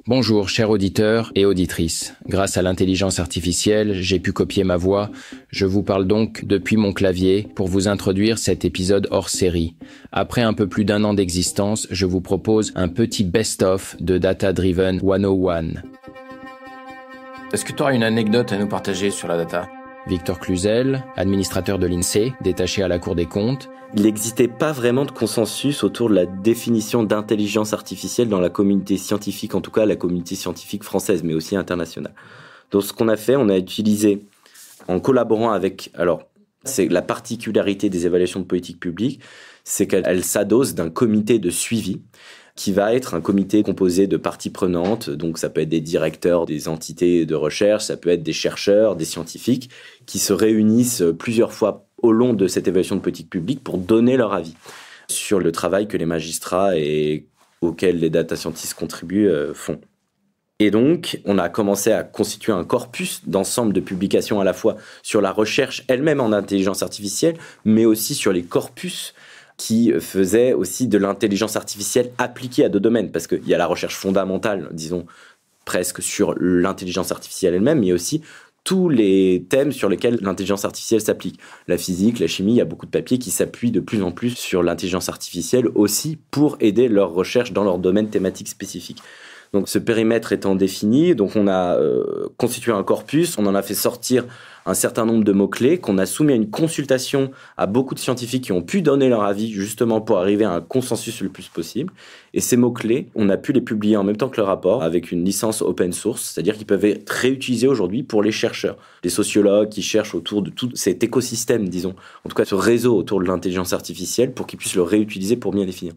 Bonjour, chers auditeurs et auditrices. Grâce à l'intelligence artificielle, j'ai pu copier ma voix. Je vous parle donc depuis mon clavier pour vous introduire cet épisode hors série. Après un peu plus d'1 an d'existence, je vous propose un petit best-of de Data Driven 101. Est-ce que tu auras une anecdote à nous partager sur la data ? Victor Cluzel, administrateur de l'INSEE, détaché à la Cour des comptes. Il n'existait pas vraiment de consensus autour de la définition d'intelligence artificielle dans la communauté scientifique, en tout cas la communauté scientifique française, mais aussi internationale. Donc ce qu'on a fait, on a utilisé, en collaborant avec... Alors, c'est la particularité des évaluations de politique publique, c'est qu'elle s'adosse d'un comité de suivi, qui va être un comité composé de parties prenantes, donc ça peut être des directeurs des entités de recherche, ça peut être des chercheurs, des scientifiques, qui se réunissent plusieurs fois au long de cette évaluation de politique publique pour donner leur avis sur le travail que les magistrats et auquel les data scientists contribuent font. Et donc, on a commencé à constituer un corpus d'ensemble de publications à la fois sur la recherche elle-même en intelligence artificielle, mais aussi sur les corpus qui faisait aussi de l'intelligence artificielle appliquée à 2 domaines, parce qu'il y a la recherche fondamentale, disons, presque sur l'intelligence artificielle elle-même, mais aussi tous les thèmes sur lesquels l'intelligence artificielle s'applique. La physique, la chimie, il y a beaucoup de papiers qui s'appuient de plus en plus sur l'intelligence artificielle aussi pour aider leurs recherches dans leur domaine thématique spécifique. Donc ce périmètre étant défini, donc on a constitué un corpus, on en a fait sortir un certain nombre de mots-clés qu'on a soumis à une consultation à beaucoup de scientifiques qui ont pu donner leur avis justement pour arriver à un consensus le plus possible. Et ces mots-clés, on a pu les publier en même temps que le rapport avec une licence open source, c'est-à-dire qu'ils peuvent être réutilisés aujourd'hui pour les chercheurs, les sociologues qui cherchent autour de tout cet écosystème, disons, en tout cas ce réseau autour de l'intelligence artificielle pour qu'ils puissent le réutiliser pour bien définir.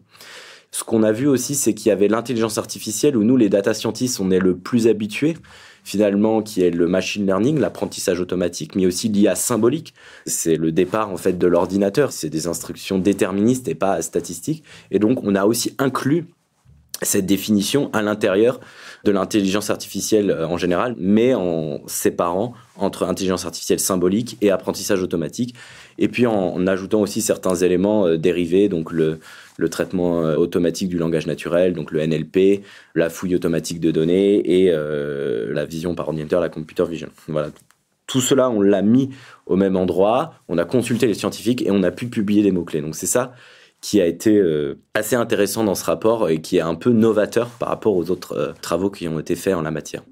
Ce qu'on a vu aussi, c'est qu'il y avait l'intelligence artificielle où nous, les data scientists, on est le plus habitués, finalement, qui est le machine learning, l'apprentissage automatique, mais aussi l'IA symbolique. C'est le départ, en fait, de l'ordinateur. C'est des instructions déterministes et pas statistiques. Et donc, on a aussi inclus cette définition à l'intérieur de l'intelligence artificielle en général, mais en séparant entre intelligence artificielle symbolique et apprentissage automatique, et puis en ajoutant aussi certains éléments dérivés, donc le traitement automatique du langage naturel, donc le NLP, la fouille automatique de données et la vision par ordinateur, la computer vision. Voilà. Tout cela, on l'a mis au même endroit, on a consulté les scientifiques et on a pu publier des mots-clés. Donc c'est ça qui a été assez intéressant dans ce rapport et qui est un peu novateur par rapport aux autres travaux qui ont été faits en la matière.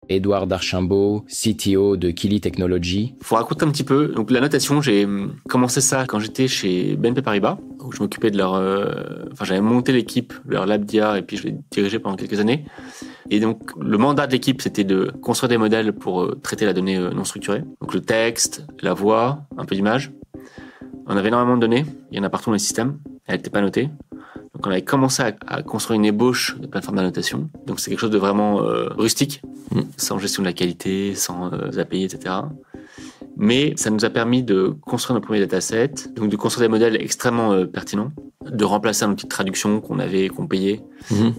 Édouard Darchambault, CTO de Kili Technologies. Faut raconter un petit peu. Donc la notation, j'ai commencé ça quand j'étais chez BNP Paribas, où je m'occupais de leur... j'avais monté l'équipe, leur lab d'IA, et puis je l'ai dirigé pendant quelques années. Et donc le mandat de l'équipe, c'était de construire des modèles pour traiter la donnée non structurée. Donc le texte, la voix, un peu d'image. On avait énormément de données, il y en a partout dans les systèmes, elles n'étaient pas notées. Donc on avait commencé à construire une ébauche de plateforme d'annotation. Donc c'est quelque chose de vraiment rustique, sans gestion de la qualité, sans API, etc. Mais ça nous a permis de construire nos premiers datasets, donc de construire des modèles extrêmement pertinents, de remplacer un outil de traduction qu'on payait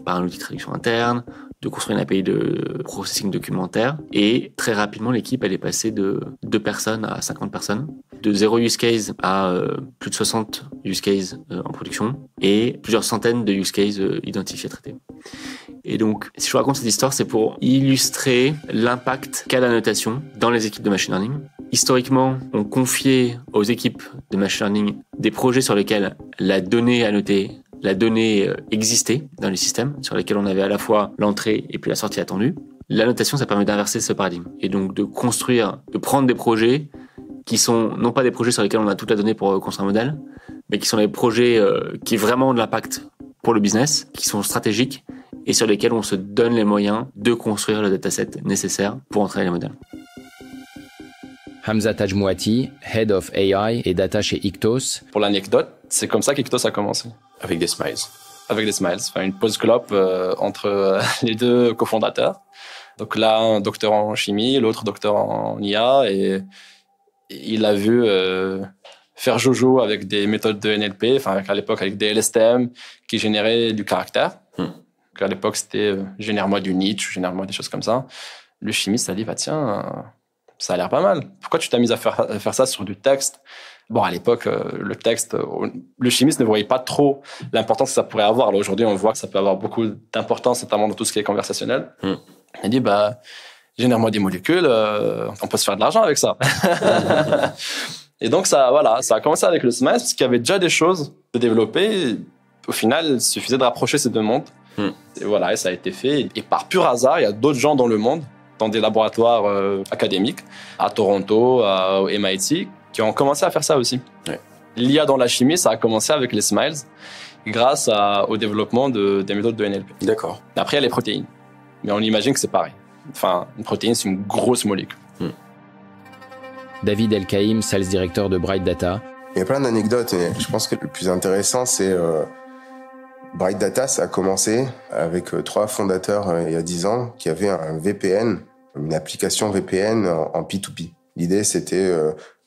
par un outil de traduction interne, de construire une API de processing documentaire. Et très rapidement, l'équipe, elle est passée de 2 personnes à 50 personnes, de 0 use case à plus de 60 use cases en production et plusieurs centaines de use cases identifiés et traités. Et donc, si je vous raconte cette histoire, c'est pour illustrer l'impact qu'a la notation dans les équipes de machine learning. Historiquement, on confiait aux équipes de machine learning des projets sur lesquels la donnée annotée, la donnée existait dans les systèmes, sur lesquels on avait à la fois l'entrée et puis la sortie attendue. L'annotation, ça permet d'inverser ce paradigme. Et donc de construire, de prendre des projets qui sont non pas des projets sur lesquels on a toute la donnée pour construire un modèle, mais qui sont des projets qui vraiment ont de l'impact pour le business, qui sont stratégiques et sur lesquels on se donne les moyens de construire le dataset nécessaire pour entraîner les modèles. Hamza Tajmouati, Head of AI et Data chez Ictos. Pour l'anecdote, c'est comme ça qu'Ictos a commencé. Avec des smiles. Avec des smiles. Enfin, une pause clope entre les 2 cofondateurs. Donc là, un docteur en chimie, l'autre docteur en IA. Et il a vu faire Jojo avec des méthodes de NLP, enfin à l'époque avec des LSTM qui généraient du caractère. Donc à l'époque, c'était génère-moi du Nietzsche, génère-moi des choses comme ça. Le chimiste a dit, tiens... ça a l'air pas mal. Pourquoi tu t'as mis à faire ça sur du texte? Bon, à l'époque, le texte, le chimiste ne voyait pas trop l'importance que ça pourrait avoir. Là, aujourd'hui, on voit que ça peut avoir beaucoup d'importance, notamment dans tout ce qui est conversationnel. Il dit, génère-moi des molécules, on peut se faire de l'argent avec ça. Et donc, ça a commencé avec le SMILES, parce qu'il y avait déjà des choses de développer. Au final, il suffisait de rapprocher ces deux mondes. Et voilà, et ça a été fait. Et par pur hasard, il y a d'autres gens dans le monde, dans des laboratoires académiques, à Toronto, au MIT, qui ont commencé à faire ça aussi. Ouais. L'IA dans la chimie, ça a commencé avec les SMILES, grâce au développement des méthodes de NLP. D'accord. Après, il y a les protéines. Mais on imagine que c'est pareil. Enfin, une protéine, c'est une grosse molécule. David El-Kaïm, sales directeur de Bright Data. Il y a plein d'anecdotes, et je pense que le plus intéressant, c'est Bright Data, ça a commencé avec 3 fondateurs il y a 10 ans qui avaient un VPN, une application VPN en P2P. L'idée, c'était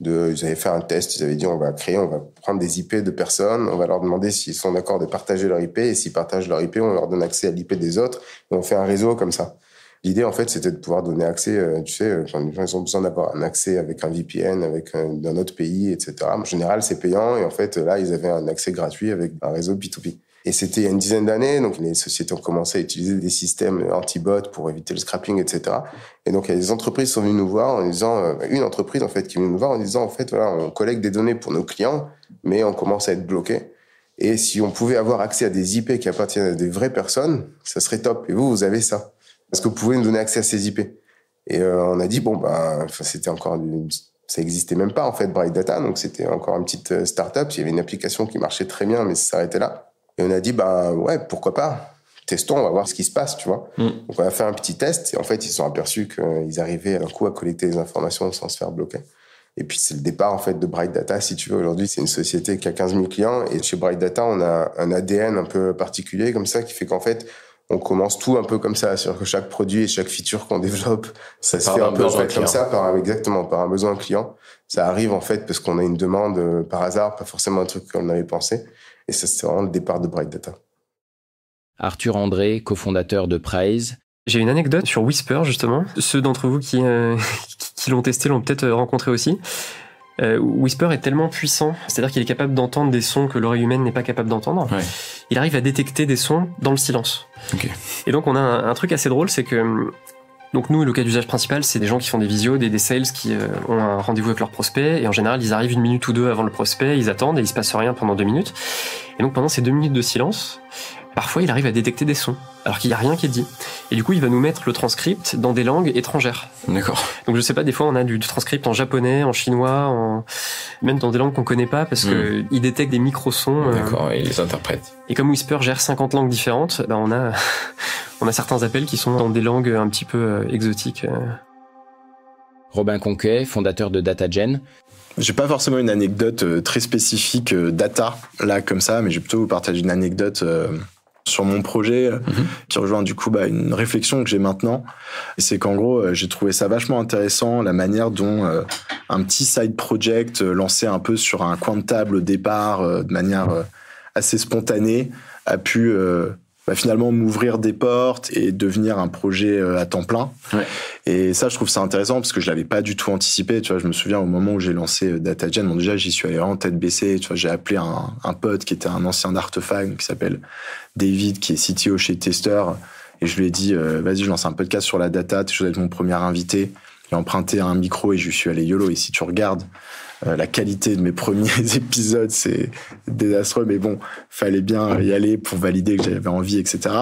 ils avaient fait un test, ils avaient dit on va prendre des IP de personnes, on va leur demander s'ils sont d'accord de partager leur IP, et s'ils partagent leur IP, on leur donne accès à l'IP des autres, et on fait un réseau comme ça. L'idée, en fait, c'était de pouvoir donner accès, quand les gens ils ont besoin d'avoir un accès avec un VPN, d'un autre pays, etc. En général, c'est payant, et en fait, là, ils avaient un accès gratuit avec un réseau P2P. Et c'était il y a une dizaine d'années, donc les sociétés ont commencé à utiliser des systèmes anti-bots pour éviter le scrapping, etc. Et donc, il y a des entreprises qui sont venues nous voir en disant, une entreprise, en fait, qui est venue nous voir en disant, en fait, voilà, on collecte des données pour nos clients, mais on commence à être bloqué. Et si on pouvait avoir accès à des IP qui appartiennent à des vraies personnes, ça serait top. Et vous avez ça. Est-ce que vous pouvez nous donner accès à ces IP? Et on a dit, c'était encore ça existait même pas, en fait, Bright Data. Donc, c'était encore une petite start-up. Il y avait une application qui marchait très bien, mais ça s'arrêtait là. Et on a dit, ouais, pourquoi pas? Testons, on va voir ce qui se passe, tu vois. Donc, on a fait un petit test. Et en fait, ils se sont aperçus qu'ils arrivaient à un coup à collecter les informations sans se faire bloquer. Et puis, c'est le départ, en fait, de Bright Data. Si tu veux, aujourd'hui, c'est une société qui a 15 000 clients. Et chez Bright Data, on a un ADN un peu particulier, comme ça, qui fait qu'en fait, on commence tout un peu comme ça, sur que chaque produit et chaque feature qu'on développe, ça se fait un peu en fait, comme ça, par un besoin client. Ça arrive en fait parce qu'on a une demande par hasard, pas forcément un truc qu'on avait pensé. Et ça, c'est vraiment le départ de Bright Data. Arthur André, cofondateur de Praise. J'ai une anecdote sur Whisper, justement. Ceux d'entre vous qui l'ont testé l'ont peut-être rencontré aussi. Whisper est tellement puissant, c'est-à-dire qu'il est capable d'entendre des sons que l'oreille humaine n'est pas capable d'entendre. Ouais. Il arrive à détecter des sons dans le silence. Okay. Et donc on a un truc assez drôle, c'est que donc nous, le cas d'usage principal, c'est des gens qui font des visios, des sales qui ont un rendez-vous avec leur prospect, et en général ils arrivent 1 minute ou 2 avant le prospect, ils attendent et il se passe rien pendant 2 minutes. Et donc pendant ces 2 minutes de silence, parfois il arrive à détecter des sons, alors qu'il n'y a rien qui est dit. Et du coup, il va nous mettre le transcript dans des langues étrangères. D'accord. Donc je sais pas, des fois on a du transcript en japonais, en chinois, même dans des langues qu'on connaît pas, parce que il détecte des micro-sons. D'accord, et il les interprète. Et comme Whisper gère 50 langues différentes, on a certains appels qui sont dans des langues un petit peu exotiques. Robin Conquet, fondateur de DataGen. J'ai pas forcément une anecdote très spécifique data, là, comme ça, mais je vais plutôt vous partager une anecdote sur mon projet qui rejoint du coup une réflexion que j'ai maintenant. Et c'est qu'en gros, j'ai trouvé ça vachement intéressant, la manière dont un petit side project lancé un peu sur un coin de table au départ, de manière assez spontanée, a pu finalement m'ouvrir des portes et devenir un projet à temps plein. Ouais. Et ça, je trouve ça intéressant parce que je l'avais pas du tout anticipé. Tu vois, je me souviens au moment où j'ai lancé DataGen, bon, déjà, j'y suis allé vraiment tête baissée. Tu vois, j'ai appelé un pote qui était un ancien d'Artefact, qui s'appelle David, qui est CTO chez Tester. Et je lui ai dit, vas-y, je lance un podcast sur la data. Tu vas être mon premier invité. J'ai emprunté un micro et je suis allé YOLO. Et si tu regardes la qualité de mes premiers épisodes, c'est désastreux, mais bon, fallait bien y aller pour valider que j'avais envie, etc.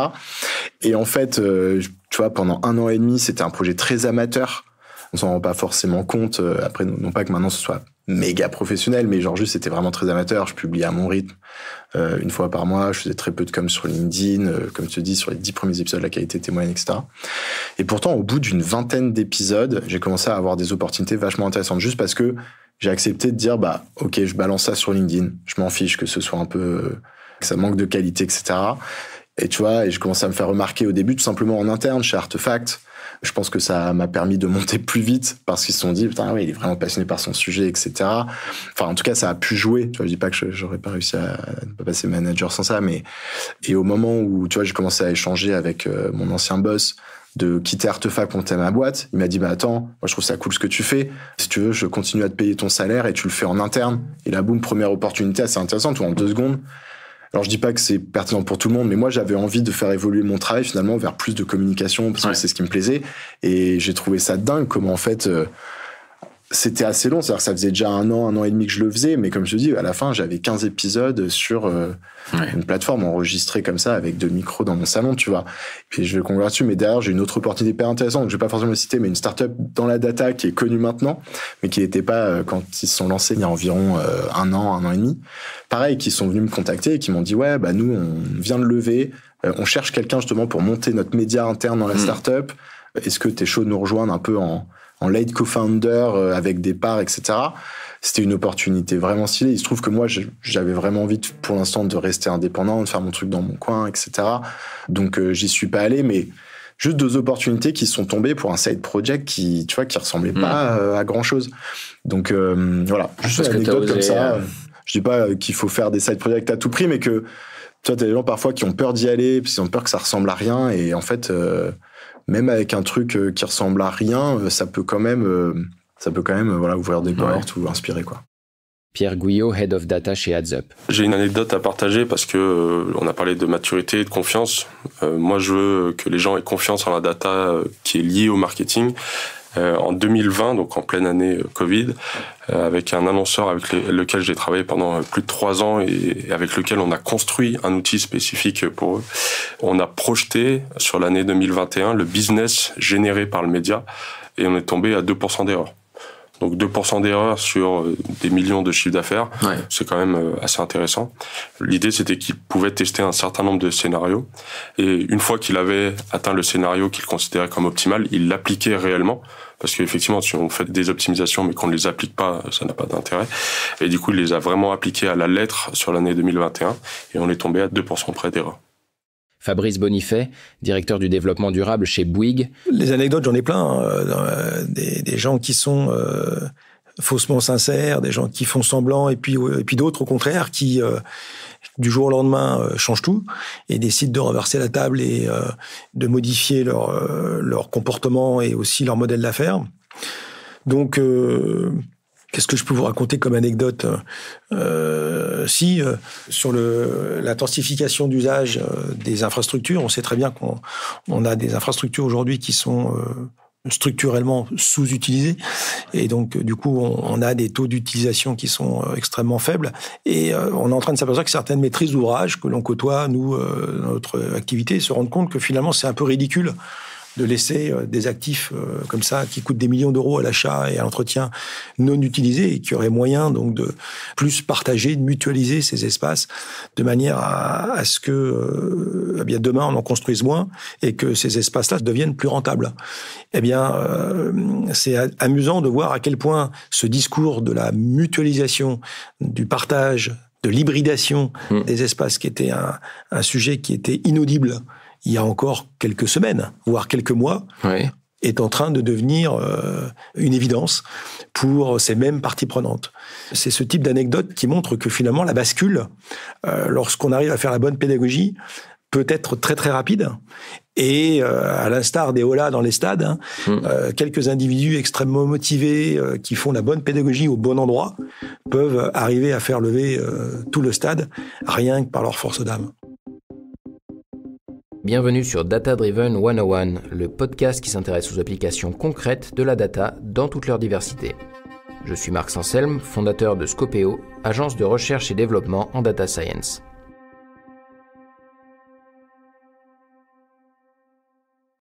Et en fait, tu vois, pendant 1 an et demi, c'était un projet très amateur. On s'en rend pas forcément compte. Après, non pas que maintenant ce soit méga professionnel, mais genre juste c'était vraiment très amateur. Je publiais à mon rythme 1 fois par mois. Je faisais très peu de com sur LinkedIn. Comme tu te dis, sur les 10 premiers épisodes, la qualité était moyenne, etc. Et pourtant, au bout d'une 20aine d'épisodes, j'ai commencé à avoir des opportunités vachement intéressantes juste parce que j'ai accepté de dire, ok, je balance ça sur LinkedIn. Je m'en fiche que ce soit un peu, que ça manque de qualité, etc. Et tu vois, et je commençais à me faire remarquer au début, tout simplement en interne, chez Artefact. Je pense que ça m'a permis de monter plus vite parce qu'ils se sont dit, putain, ouais, il est vraiment passionné par son sujet, etc. Enfin, en tout cas, ça a pu jouer. Tu vois, je dis pas que j'aurais pas réussi à ne pas passer manager sans ça, mais, et au moment où, tu vois, j'ai commencé à échanger avec mon ancien boss de quitter Artefact pour monter ma boîte. Il m'a dit, attends, moi je trouve ça cool ce que tu fais. Si tu veux, je continue à te payer ton salaire et tu le fais en interne. Et là, boum, première opportunité assez intéressante, en 2 secondes. Alors je dis pas que c'est pertinent pour tout le monde, mais moi j'avais envie de faire évoluer mon travail finalement vers plus de communication parce que c'est ce qui me plaisait. Et j'ai trouvé ça dingue comment en fait c'était assez long, c'est-à-dire que ça faisait déjà 1 an et demi que je le faisais, mais comme je te dis, à la fin j'avais 15 épisodes sur une plateforme enregistrée comme ça avec 2 micros dans mon salon, tu vois. Puis je vais conclure là-dessus, mais derrière j'ai une autre opportunité hyper intéressante, donc je vais pas forcément le citer, mais une startup dans la data qui est connue maintenant, mais qui n'était pas quand ils se sont lancés il y a environ 1 an et demi. Pareil, qui sont venus me contacter et qui m'ont dit nous on vient de lever, on cherche quelqu'un justement pour monter notre média interne dans la startup. Est-ce que t'es chaud de nous rejoindre un peu en lead co-founder avec des parts, etc. C'était une opportunité vraiment stylée. Il se trouve que moi, j'avais vraiment envie, pour l'instant, de rester indépendant, de faire mon truc dans mon coin, etc. Donc, j'y suis pas allé, mais juste 2 opportunités qui sont tombées pour un side project qui ressemblait pas à grand chose. Donc, voilà. Juste une anecdote comme ça. Je dis pas qu'il faut faire des side projects à tout prix, mais que, tu vois, t'as des gens parfois qui ont peur d'y aller, parce qu'ils ont peur que ça ressemble à rien, et en fait, même avec un truc qui ressemble à rien, ça peut quand même ouvrir des portes ou inspirer, quoi. Pierre Guyot, Head of Data chez AdsUp. J'ai une anecdote à partager parce que on a parlé de maturité et de confiance. Moi, je veux que les gens aient confiance en la data qui est liée au marketing. En 2020, donc en pleine année Covid, avec un annonceur avec lequel j'ai travaillé pendant plus de 3 ans et avec lequel on a construit un outil spécifique pour eux. On a projeté sur l'année 2021 le business généré par le média et on est tombé à 2% d'erreur. Donc 2% d'erreur sur des millions de chiffres d'affaires, c'est quand même assez intéressant. L'idée, c'était qu'il pouvait tester un certain nombre de scénarios. Et une fois qu'il avait atteint le scénario qu'il considérait comme optimal, il l'appliquait réellement. Parce qu'effectivement, si on fait des optimisations mais qu'on ne les applique pas, ça n'a pas d'intérêt. Et du coup, il les a vraiment appliquées à la lettre sur l'année 2021. Et on est tombé à 2% près d'erreur. Fabrice Bonifay, directeur du développement durable chez Bouygues. Les anecdotes, j'en ai plein. Des gens qui sont faussement sincères, des gens qui font semblant, et puis d'autres, au contraire, qui, du jour au lendemain, changent tout et décident de renverser la table et de modifier leur comportement et aussi leur modèle d'affaires. Donc, qu'est-ce que je peux vous raconter comme anecdote ? Sur l'intensification d'usage des infrastructures, on sait très bien qu'on a des infrastructures aujourd'hui qui sont structurellement sous-utilisées. Et donc, du coup, on a des taux d'utilisation qui sont extrêmement faibles. Et on est en train de s'apercevoir que certaines maîtrises d'ouvrage que l'on côtoie, nous, dans notre activité, se rendent compte que finalement, c'est un peu ridicule de laisser des actifs comme ça qui coûtent des millions d'euros à l'achat et à l'entretien non utilisés et qui auraient moyen donc de plus partager, de mutualiser ces espaces de manière à ce que demain on en construise moins et que ces espaces-là deviennent plus rentables. C'est amusant de voir à quel point ce discours de la mutualisation, du partage, de l'hybridation des espaces qui était un sujet qui était inaudible il y a encore quelques semaines, voire quelques mois, est en train de devenir une évidence pour ces mêmes parties prenantes. C'est ce type d'anecdote qui montre que finalement la bascule, lorsqu'on arrive à faire la bonne pédagogie, peut être très très rapide. Et à l'instar des hollas dans les stades, quelques individus extrêmement motivés qui font la bonne pédagogie au bon endroit peuvent arriver à faire lever tout le stade rien que par leur force d'âme. Bienvenue sur Data Driven 101, le podcast qui s'intéresse aux applications concrètes de la data dans toute leur diversité. Je suis Marc Sanselme, fondateur de Scopeo, agence de recherche et développement en data science.